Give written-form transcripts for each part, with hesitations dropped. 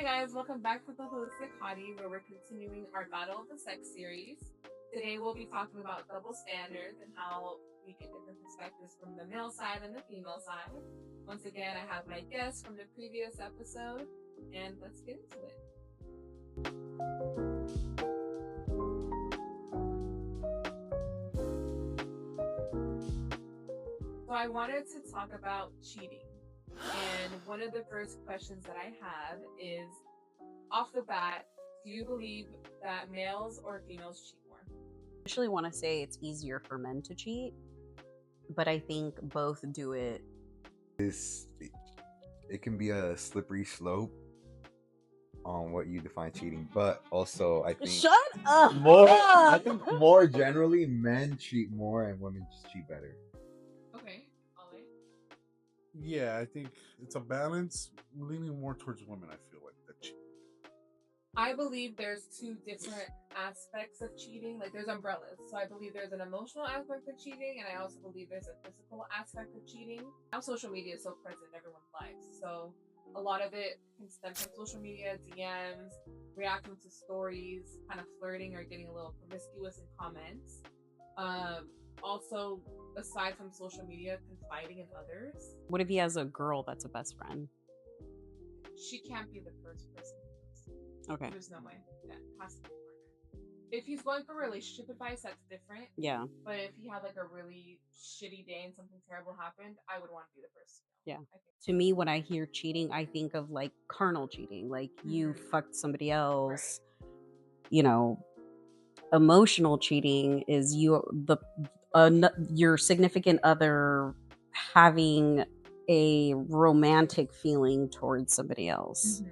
Hi guys, welcome back to the Holistic Hottie, where we're continuing our Battle of the Sex series. Today we'll be talking about double standards and how we get different perspectives from the male side and the female side. Once again, I have my guests from the previous episode, and let's get into it. So I wanted to talk about cheating. And one of the first questions that I have is, off the bat, do you believe that males or females cheat more? I actually want to say it's easier for men to cheat, but I think both do it. It can be a slippery slope on what you define cheating, but also I think Shut up! I think more generally, men cheat more and women just cheat better. Okay, Ollie. Yeah, I think it's a balance. Leaning more towards women, I feel like that cheat. I believe there's two different aspects of cheating. Like there's umbrellas. So I believe there's an emotional aspect of cheating, and I also believe there's a physical aspect of cheating. Now social media is so present in everyone's lives. So a lot of it can stem from social media, DMs, reacting to stories, kind of flirting or getting a little promiscuous in comments. Also, aside from social media, confiding in others. What if he has a girl that's a best friend? She can't be the first person. Okay. There's no way. That has to be a partner. If he's going for relationship advice, that's different. Yeah. But if he had like a really shitty day and something terrible happened, I would want to be the first. Yeah. To me, when I hear cheating, I think of like carnal cheating. Like you fucked somebody else. Right. You know, emotional cheating is your significant other having a romantic feeling towards somebody else.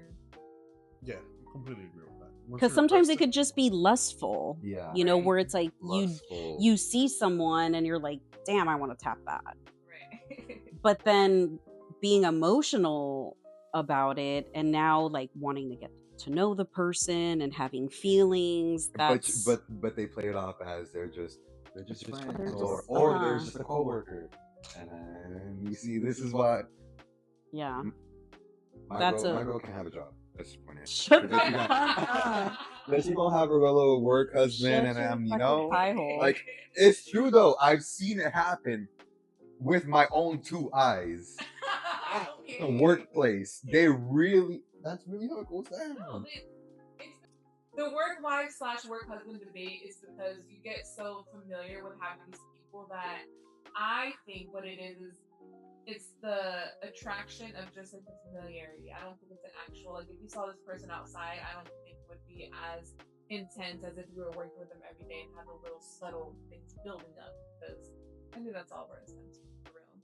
Yeah, completely agree with that. Because sometimes it could just be lustful. Yeah. You know, where it's like Lustful. you see someone and you're like, damn, I want to tap that. Right. But then being emotional about it and now like wanting to get to know the person and having feelings. That's... But they play it off as they're just friends, or they're just a coworker. And you see, this is why. Yeah. My girl can have a job. That's the point. Shut up. That she gonna have her little work husband, Shut and your like hole. it's true though. I've seen it happen with my own two eyes. Okay. The workplace, that's really how it goes down. No, the work wife / work husband debate is because you get so familiar with having these people that I think what it is it's the attraction of just like the familiarity. I don't think it's an actual, like if you saw this person outside, I don't think it would be as intense as if you were working with them every day and have a little subtle things building up, because I think that's all we're essentially for real.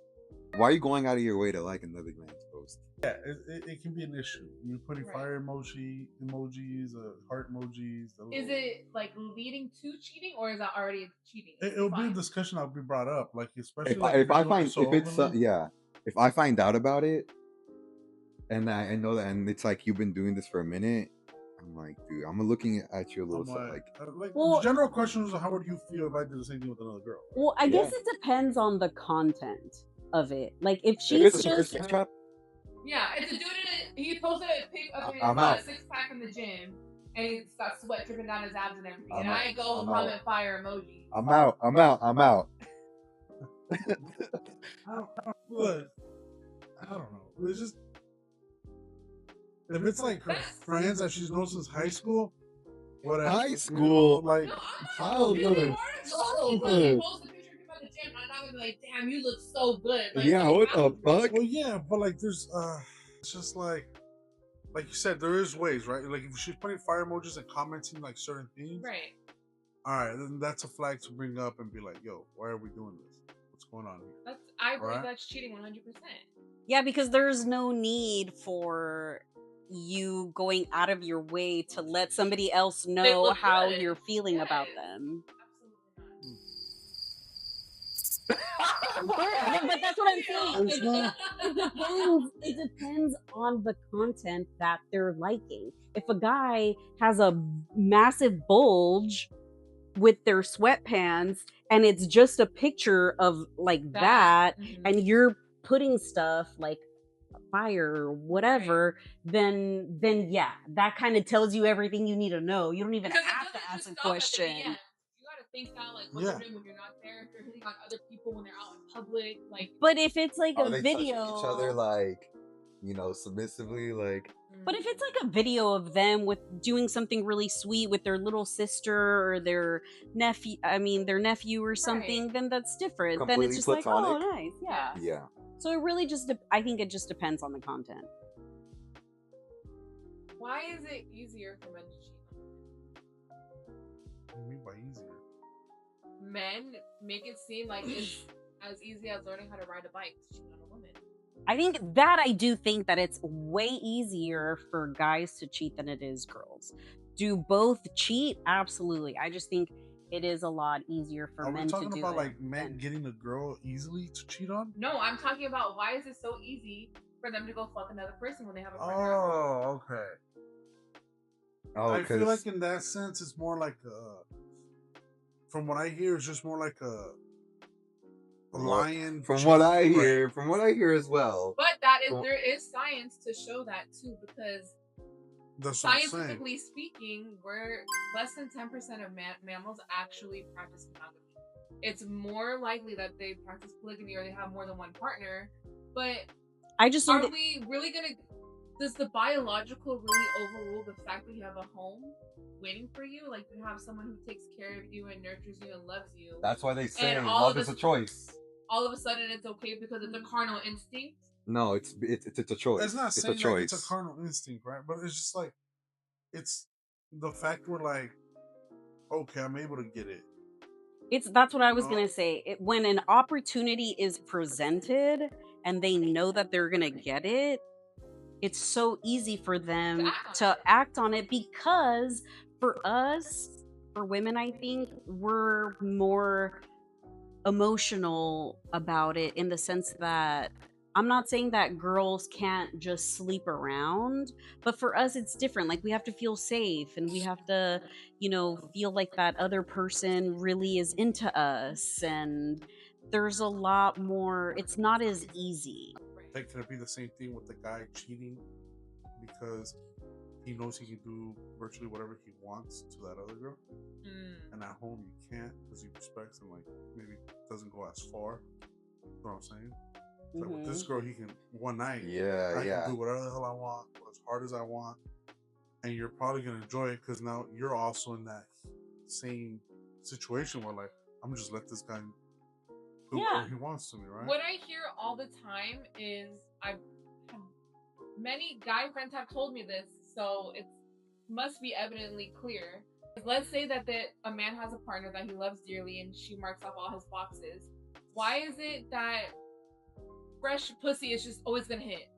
Why are you going out of your way to like another man's post? Yeah, it can be an issue. You're putting fire emojis, heart emojis. Is it like leading to cheating, or is that already cheating? It'll be a discussion that'll be brought up, like especially if I find out about it, and I know that, and it's like you've been doing this for a minute. I'm like, dude, I'm looking at you a little the general question was, how would you feel if I did the same thing with another girl? Well, I guess it depends on the content of it. Like if she's just yeah, it's a dude he posted a pic of his 6-pack in the gym, and he's got sweat dripping down his abs and everything. And I go comment fire emoji. I'm out. I don't know. It's just if it's like her friends that she's known since high school. Whatever. High school, like childhood. Post a picture of him at the gym, and I would be like, "Damn, you look so good." Like, yeah, what the fuck? Well, yeah, but like, there's it's just like you said, there is ways, right? Like if she's putting fire emojis and commenting like certain things, right? All right, then that's a flag to bring up and be like, "Yo, why are we doing this? What's going on here?" I believe that's cheating 100%. Yeah, because there's no need for you going out of your way to let somebody else know how you're feeling about them. But that's what I'm saying. It depends on the content that they're liking. If a guy has a massive bulge with their sweatpants and it's just a picture of like that, and you're putting stuff like fire or whatever, then yeah, that kind of tells you everything you need to know. You don't even Because it have to doesn't ask just a stop at the question. DM. You gotta think that like what Yeah. they're doing when you're not there. If you're hitting on other people when they're out in public, like. But if it's like Are a they video, touching each other like, submissively? Like, but if it's like a video of them with doing something really sweet with their little sister or their nephew or something, then that's different. Then completely it's just platonic. like, oh, nice, yeah. Yeah. So it really just, I think it just depends on the content. Why is it easier for men to cheat on What do you mean by easier? women? Men make it seem like it's as easy as learning how to ride a bike to cheat on a woman. I do think that it's way easier for guys to cheat than it is girls. Do both cheat? Absolutely. I just think it is a lot easier for Are men we to talking do about it. like men than- getting a girl easily to cheat on? No, I'm talking about why is it so easy for them to go fuck another person when they have a partner? Oh, okay. Oh, I feel 'cause- like in that sense, it's more like from what I hear, it's just more like a lion. From what I cheating, hear, as well. But there is science to show that too, because That's what I'm saying. scientifically speaking, we're less than 10% of mammals actually practice monogamy. It's more likely that they practice polygamy or they have more than one partner. But I just think are we really gonna? Does the biological really overrule the fact that you have a home waiting for you? Like you have someone who takes care of you and nurtures you and loves you. That's why they say And all love of is us- a choice. All of a sudden, it's okay because it's a carnal instinct. No, it's a choice. It's not It's saying a choice. that it's a carnal instinct, right? But it's just like it's the fact we're like, okay, I'm able to get it. that's what I was No. gonna say. When an opportunity is presented and they know that they're gonna get it, it's so easy for them to act on it because for us, for women, I think we're more emotional about it in the sense that I'm not saying that girls can't just sleep around, but for us it's different. Like we have to feel safe and we have to, feel like that other person really is into us, and there's a lot more, it's not as easy. Like, can it be the same thing with the guy cheating because he knows he can do virtually whatever he wants to that other girl, and at home you can't because he respects and like maybe doesn't go as far. You know what I'm saying? Like with this girl, he can one night. Yeah, I yeah. can do whatever the hell I want, as hard as I want, and you're probably gonna enjoy it because now you're also in that same situation where like I'm gonna just let this guy do whatever he wants to me, right? What I hear all the time is many guy friends have told me this, so it must be evidently clear. Let's say that a man has a partner that he loves dearly and she marks off all his boxes. Why is it that fresh pussy is just always gonna hit?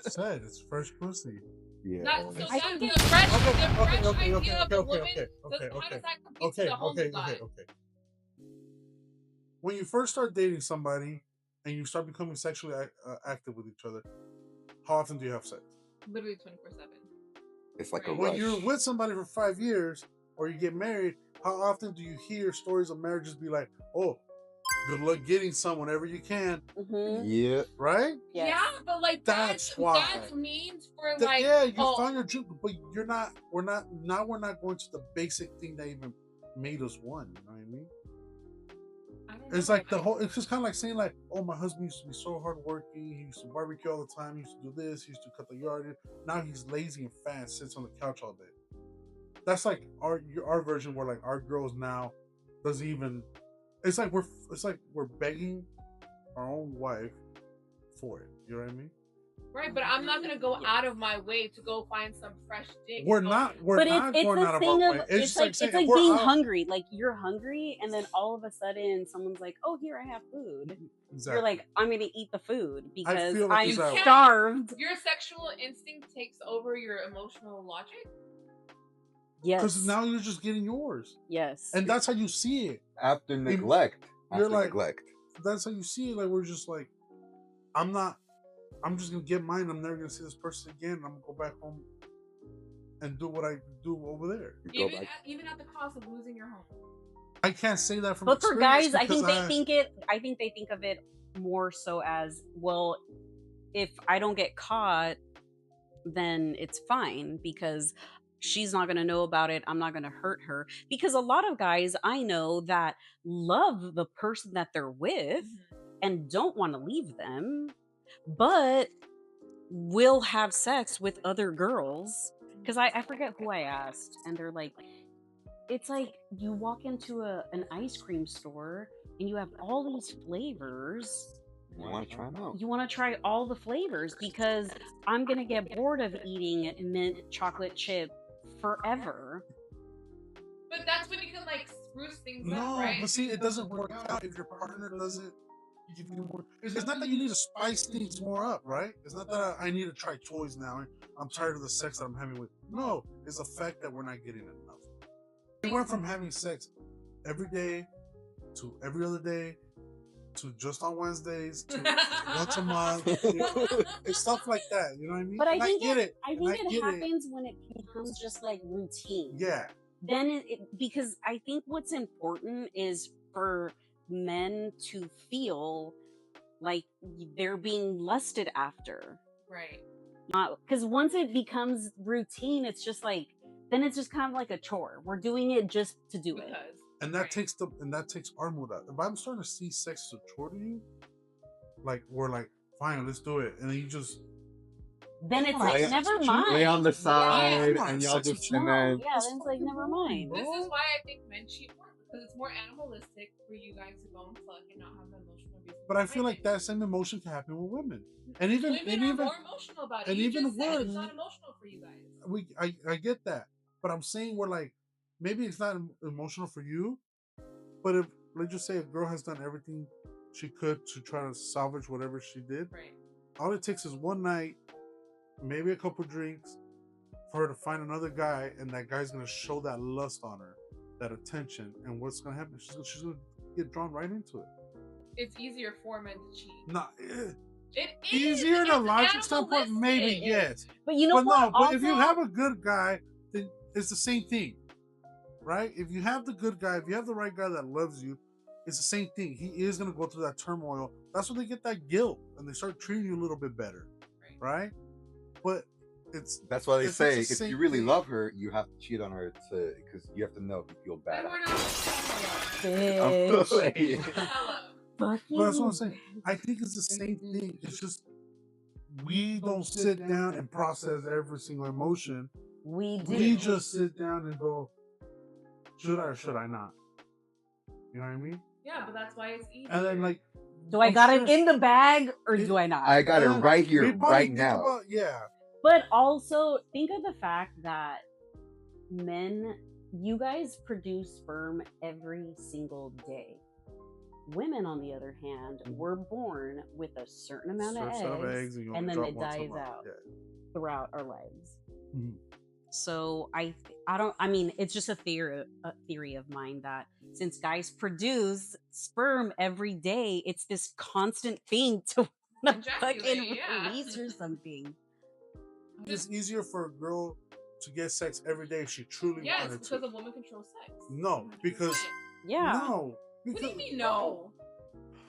Said it's fresh pussy. Yeah. The fresh Okay. idea of a woman, how does that compete to the home you got? Okay. When you first start dating somebody and you start becoming sexually active with each other, how often do you have sex? Literally 24/7. It's like a When rush. you're with somebody for 5 years or you get married, how often do you hear stories of marriages be like, oh, good luck getting some whenever you can, Yeah. right? Yes. Yeah, but like That's why. That means for like Yeah, you find your truth, but we're not going to the basic thing that even made us one. You know what I mean? I don't know, It's like it's just kind of like saying like, oh, my husband used to be so hardworking. He used to barbecue all the time. He used to do this. He used to cut the yard. Now he's lazy and fat and sits on the couch all day. That's like our version where like our girls now doesn't even. It's like we're begging our own wife for it. You know what I mean? Right, but I'm not gonna go out of my way to go find some fresh dick. We're not going out of our way. It's like saying being hungry. Like you're hungry, and then all of a sudden someone's like, "Oh, here I have food." Exactly. You're like, "I'm gonna eat the food because feel like I'm exactly. starved." Your sexual instinct takes over your emotional logic. Yes. Because now you're just getting yours. Yes. And that's how you see it. After neglect. You're like, neglect. That's how you see it. Like, we're just like, I'm just going to get mine. I'm never going to see this person again. I'm going to go back home and do what I do over there. Even at the cost of losing your home. I can't say that from But for guys, experience I think because they think of it more so as, well, if I don't get caught, then it's fine because she's not going to know about it. I'm not going to hurt her. Because a lot of guys I know that love the person that they're with and don't want to leave them, but will have sex with other girls. Because I forget who I asked, and they're like, it's like you walk into an ice cream store and you have all these flavors. You want to try them out. You want to try all the flavors because I'm going to get bored of eating mint chocolate chip forever. But that's when you can like spruce things up, No, right? but see, it doesn't work out if your partner doesn't give you more. It's not that you need to spice things more up, right? It's not that I need to try toys now. I'm tired of the sex that I'm having with. No, it's the fact that we're not getting enough. We went from having sex every day to every other day to just on Wednesdays to once a month. It's stuff like that. You know what I mean? But I And think get it. I think it happens when it becomes just like routine. Yeah. Then because I think what's important is for men to feel like they're being lusted after. Right. Because once it becomes routine, it's just like, then it's just kind of like a chore. We're doing it just to do it. And that takes our mood out. If I'm starting to see sex as a chore to you, like we're like, fine, let's do it, and then you just then it's like, never mind. Lay on the side, Yeah. and y'all just and No, then yeah, then it's like, never mind. This is why I think men cheat more, because it's more animalistic for you guys to go and fuck and not have an emotional reason. But I feel like that same emotion can happen with women, and even women are more emotional about it. and You even just said worse, it's not emotional for you guys. I get that, but I'm saying we're like, maybe it's not emotional for you, but if, let's just say, a girl has done everything she could to try to salvage whatever she did, Right. all it takes is one night, maybe a couple drinks, for her to find another guy, and that guy's gonna show that lust on her, that attention, and what's gonna happen? She's gonna get drawn right into it. It's easier for men to cheat. Not It is easier in a logic standpoint, maybe yes. But you know But what? no, but if you Also- have a good guy, then it's the same thing, right? If you have the good guy, if you have the right guy that loves you, it's the same thing. He is gonna go through that turmoil. That's when they get that guilt and they start treating you a little bit better, right? But that's why they it's say the if same you really thing. love her, you have to cheat on her because you have to know if you feel bad. And we're not Bitch. Hello. Fuck But that's what I'm you. saying. I think it's the same thing. It's just we don't sit down and process every single emotion. We do. We just sit down and go, should I or should I not? You know what I mean? Yeah, but that's why it's easy. And then like, Do I got it in the bag or do I not? I got it right we here, probably right think now. about- yeah. But also think of the fact that men, you guys produce sperm every single day. Women, on the other hand, were born with a certain amount of Certain set eggs, you and only then drop it once a dies month. out Yeah. throughout our lives. Mhm. So I don't. I mean, it's just a theory of mine that since guys produce sperm every day, it's this constant thing to Ejaculate, fucking yeah. release or something. It's easier for a girl to get sex every day if she truly Yes, wanted because to. a woman controls sex. No, because Yeah. no. What Because, do you mean no?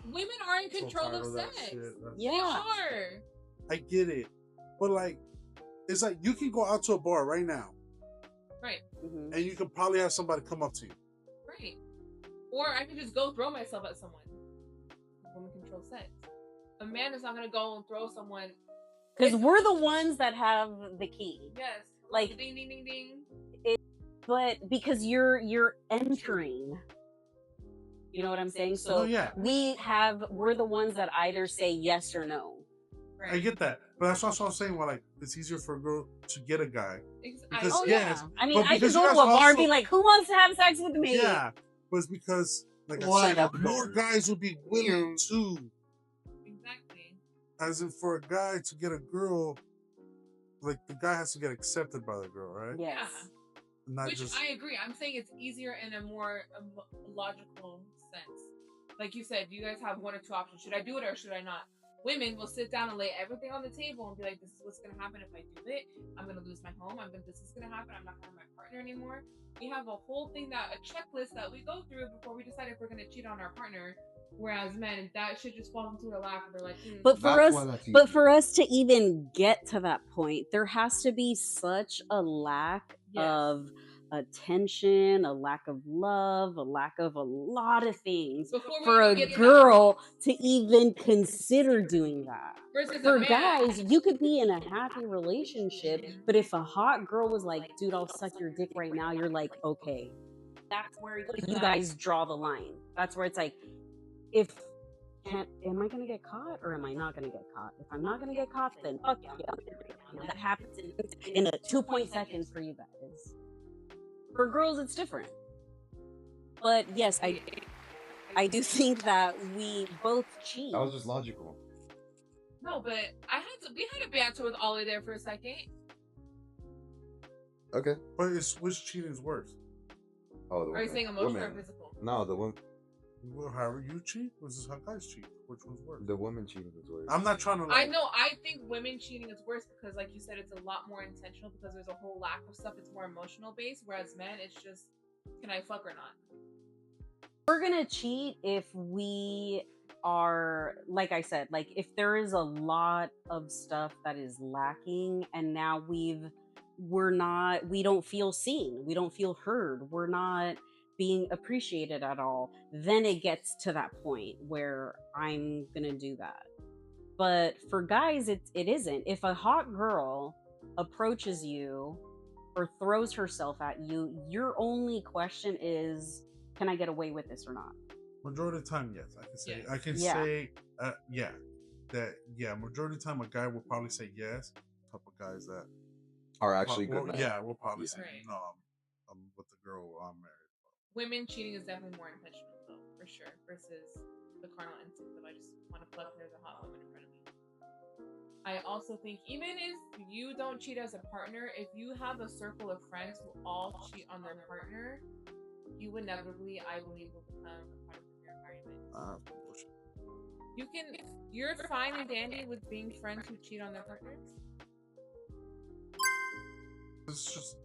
Women are in So control tired of of that sex. shit. That's- They Yeah. are. I get it, but like, it's like you can go out to a bar right now, Right. Mhm. and you can probably have somebody come up to you. Right. Or I can just go throw myself at someone. Women control sex. A man is not gonna go and throw someone. Because we're the ones that have the key. Yes. Like- ding ding ding ding. But because you're entering. You know what I'm saying? So Oh yeah, we're the ones that either say yes or no. I get that, but that's also what I'm saying. Well, like, it's easier for a girl to get a guy. Because- Oh yes, yeah. I mean, but I could because go you to a guys bar and also- be like, "Who wants to have sex with me?" Yeah, but it's because, like I Line said, up more doors. guys will be willing to, Exactly. as in for a guy to get a girl, like the guy has to get accepted by the girl, right? Yes. Not Which just I agree. I'm saying it's easier in a more logical sense. Like you said, you guys have one or two options. Should I do it or should I not? Women will sit down and lay everything on the table and be like, "This is what's gonna happen if I do it. I'm gonna lose my home. This is gonna happen. I'm not gonna have my partner anymore." We have a whole thing a checklist that we go through before we decide if we're gonna cheat on our partner Whereas men, that shit just falls into their lap and they're like, But for That's us, why that's but easy. for us to even get to that point, there has to be such a lack Yes. of attention, a lack of love, a lack of a lot of things before we for even a get to that girl to even consider doing that. versus a For man. guys, you could be in a happy relationship, but if a hot girl was like, dude, I'll suck your dick right now, you're like, okay. That's where you guys draw the line. That's where it's like, if am I gonna get caught or am I not gonna get caught? If I'm not gonna get caught, then fuck yeah. That happens in a 2 seconds for you guys. For girls, it's different. But yes, I do think that we both cheat. That was just logical. No, but we had a banter with Ollie there for a second. Okay. But which cheating is worse? Oh, the Are you saying emotional or women. physical? No, the woman. Well, however you cheat, or is this how guys cheat? Which one's worse? The woman cheating is worse. I'm not trying to. I know. I think women cheating is worse because, like you said, it's a lot more intentional because there's a whole lack of stuff. It's more emotional based. Whereas men, it's just, can I fuck or not? We're gonna cheat if we are, like I said, like if there is a lot of stuff that is lacking, and now we don't feel seen, we don't feel heard, we're not being appreciated at all, then it gets to that point where I'm gonna do that. But for guys, it isn't. If a hot girl approaches you or throws herself at you, your only question is, can I get away with this or not? Majority of the time, yes. I can say. Yes. I can Yeah. say, yeah. That majority of the time, a guy will probably say yes. Type of guys that are actually good. we'll probably say Right. no. I'm with the girl I'm married. Women cheating is definitely more intentional, though, for sure, versus the carnal instinct of I just want to fuck. There's a hot woman in front of me. I also think even if you don't cheat as a partner, if you have a circle of friends who all cheat on their partner, you inevitably, I believe, will become a part of your environment. You're fine and dandy with being friends who cheat on their partners. It's just.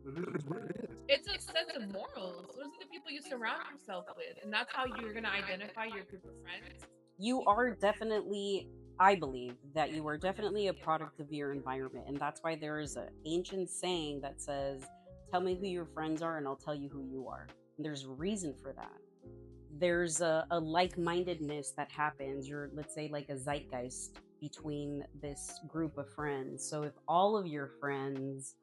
It is what it is. It's a sense of morals. Those are the people you surround yourself with, and that's how you're gonna identify your group of friends. You are definitely, I believe that you are definitely a product of your environment, and that's why there is an ancient saying that says, tell me who your friends are and I'll tell you who you are. And there's a reason for that. There's a like-mindedness that happens. You're, let's say, like a zeitgeist between this group of friends. So if all of your friends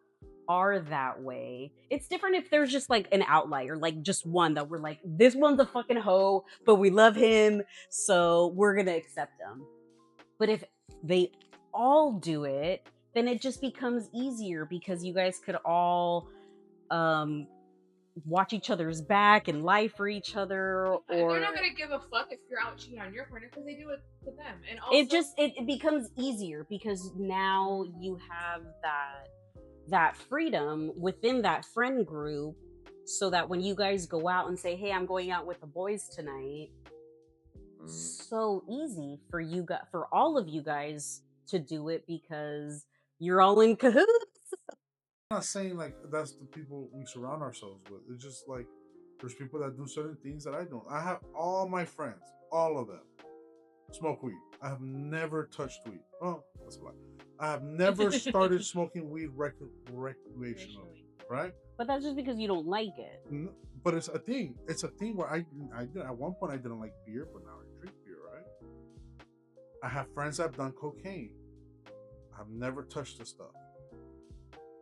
are that way, it's different if there's just like an outlier, like just one that we're like, this one's a fucking hoe, but we love him, so we're gonna accept him. But if they all do it, then it just becomes easier because you guys could all watch each other's back and lie for each other. Or they're not gonna give a fuck if you're out cheating on your partner because they do it to them. And also, it becomes easier because now you have that freedom within that friend group, so that when you guys go out and say, hey, I'm going out with the boys tonight, so easy for for all of you guys to do it because you're all in cahoots. I'm not saying like that's the people we surround ourselves with. It's just like there's people that do certain things that I don't. I have all my friends, all of them, smoke weed. I have never touched weed. Oh, that's a lie. I have never started smoking weed recreationally, right? But that's just because you don't like it. But it's a thing. It's a thing where I did, at one point I didn't like beer, but now I drink beer, right? I have friends that have done cocaine. I've never touched the stuff.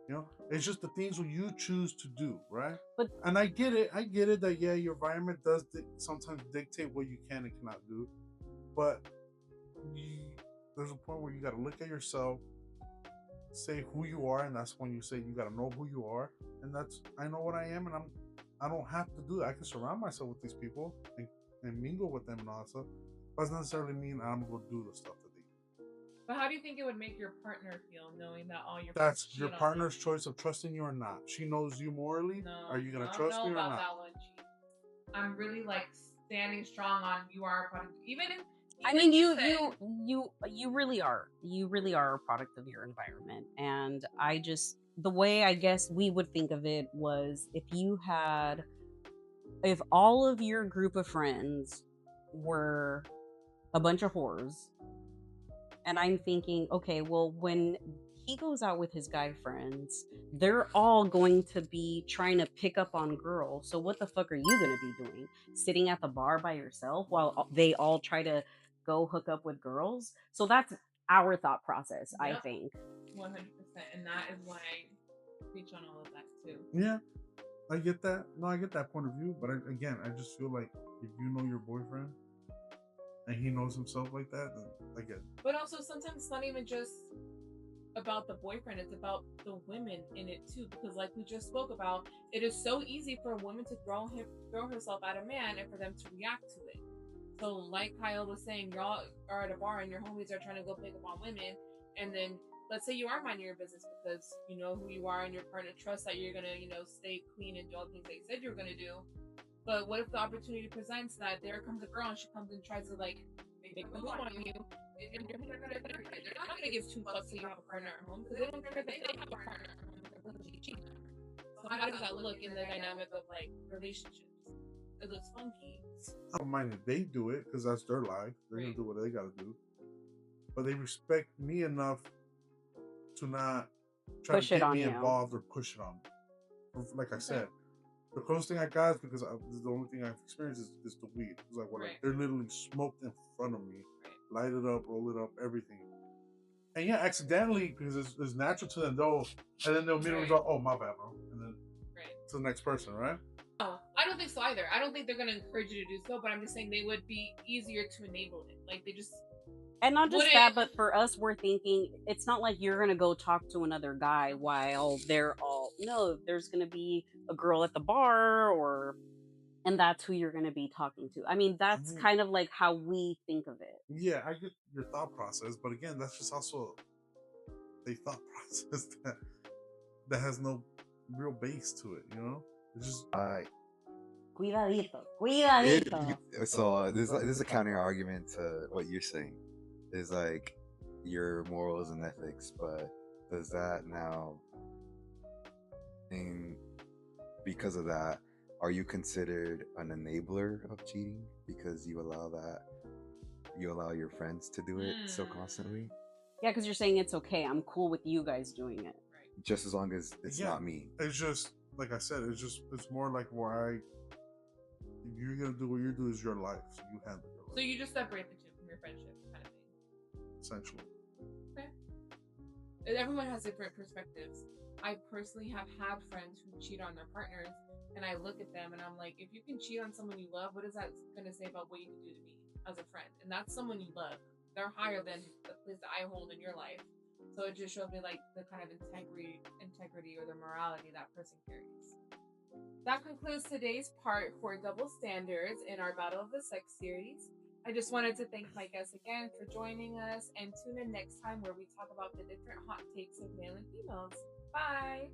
You know, it's just the things that you choose to do, right? And I get it that yeah, your environment does sometimes dictate what you can and cannot do, but there's a point where you got to look at yourself, say who you are, and that's when you say you got to know who you are, and that's I know what I am, and I don't have to do it. I can surround myself with these people and mingle with them and all that stuff. But doesn't necessarily mean I'm gonna go do the stuff that they do. But how do you think it would make your partner feel knowing that all your That's friends your cheat on partner's choice of trusting you or not. She knows you morally. them? No, Are you gonna I don't trust know me or about not? that one, Chief. I'm really like standing strong on you are a product. Even if I mean, you really are. You really are a product of your environment. And the way I guess we would think of it was if all of your group of friends were a bunch of whores. And I'm thinking, okay, well, when he goes out with his guy friends, they're all going to be trying to pick up on girls. So what the fuck are you going to be doing? Sitting at the bar by yourself while they all try to go hook up with girls? So that's our thought process, I Yep. think. 100%. And that is why I preach on all of that too. Yeah, I get that. No, I get that point of view. But again, I just feel like if you know your boyfriend and he knows himself like that, then I get it. But also, sometimes it's not even just about the boyfriend, it's about the women in it too. Because, like we just spoke about, it is so easy for a woman to throw herself at a man and for them to react to it. So, like Kyle was saying, y'all are at a bar and your homies are trying to go pick up on women, and then let's say you are minding your business because you know who you are and your partner trusts that you're gonna, stay clean and do all the things that you said you were gonna do. But what if the opportunity presents that there comes a girl and she comes and tries to like make a move on you, and they're not gonna give two fucks that you have a partner at home because they don't care that they have a partner at home because they're willing to cheat. So how does that look in the dynamic of like relationships? It looks funky. I don't mind if they do it because that's their life. They're gonna do what they gotta do. But they respect me enough to not try Push to it get on me you. involved or push it on me. Like I said, the closest thing I got is because the only thing I've experienced is the weed. It's like, like they're literally smoked in front of me, light it up, roll it up, everything. And yeah, accidentally because it's natural to them, and then they'll immediately go, "Oh, my bad, bro," and then to the next person, right? No, I don't think so either. I don't think they're gonna encourage you to do so, but I'm just saying they would be easier to enable it. Like they just. And not just that, but for us, we're thinking it's not like you're gonna go talk to another guy while they're all there's gonna be a girl at the bar and that's who you're gonna be talking to. I mean, that's kind of like how we think of it. Yeah, I get your thought process, but again, that's just also a thought process that has no real base to it, It's just Cuidadito. So there's a counter argument to what you're saying. Is like your morals and ethics, but does that now because of that, are you considered an enabler of cheating because you allow your friends to do it so constantly? Yeah, because you're saying it's okay. I'm cool with you guys doing it. Just as long as it's not me. It's just like I said. It's more like where you're gonna do what you do is your life, so you handle your life. So you just separate the two from your friendship, kind of thing. Essentially. Okay. Everyone has different perspectives. I personally have had friends who cheat on their partners, and I look at them and I'm like, if you can cheat on someone you love, what is that going to say about what you can do to me as a friend? And that's someone you love. They're higher than the place that I hold in your life. So it just shows me like the kind of integrity or the morality that person carries. That concludes today's part for Double Standards in our Battle of the Sex series. I just wanted to thank my guests again for joining us, and tune in next time where we talk about the different hot takes of male and females. Bye!